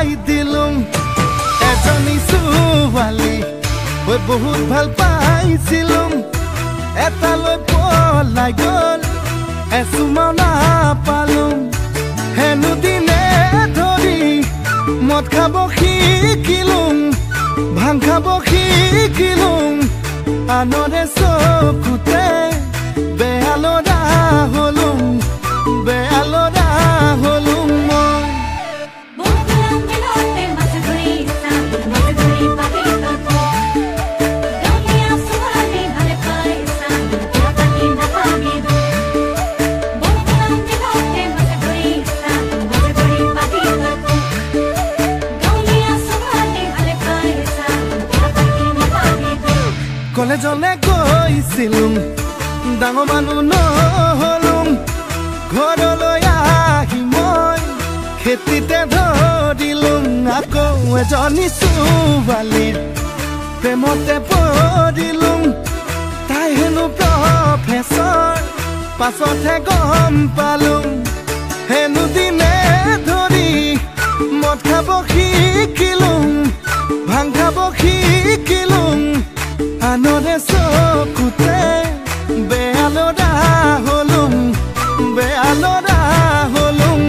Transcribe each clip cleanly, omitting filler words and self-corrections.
বিয়াই দিলুম এজনী ছোৱালী ঐ বহুত ভাল পাইছিলুম এটালৈ পলাই গ'ল এচুমাও নাপালুম হেনো দিনে ধৰি মদ খাব শিকিলুম ভাং খাব শিকিলুম আনৰে চকুতে বেয়া ল'ৰা হলুম বেয়া ল'ৰা হলুম কলেজলে গৈছিলুম ডাঙৰ মানুহ নহলুম ঘৰলৈ আহি মই খেতিতে ধৰিলুম আকৌ এজনী ছোৱালীৰ প্ৰেমতে পৰিলুম তাই হেনো প্ৰফেচৰ পাছতহে গম পালুম হেনো দিনে ধৰি মদ খাব শিকিলুম ভাং খাব শিকিলুম আনৰে চকুতে বেয়া ল'ৰা হলুম বেয়া ল'ৰা হলুম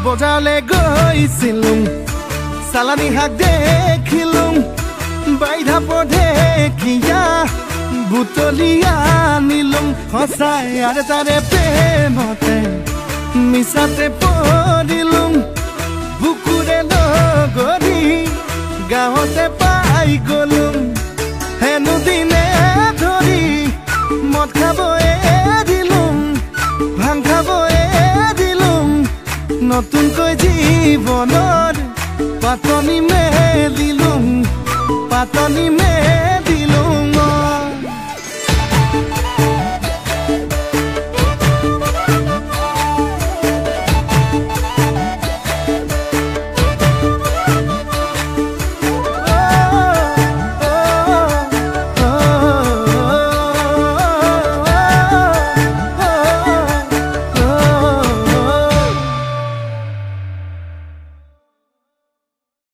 বজাৰলে গৈছিলুম চালানী শাক দেখিলুম বাইধা পঢেকিয়া বুটলি আনিলুম সঁচাই আৰে তাৰে প্ৰেমতে মিছাতে পৰিলুম বুকুৰে লগৰি গাঁৱতে পাই গ'লুম হেনো দিনে ধৰি মদ খাব এৰিলুম ভাং খাব এৰিলুম নতুনকৈ জীৱনৰ পাতনি মেলিলুম পাতনি মেলি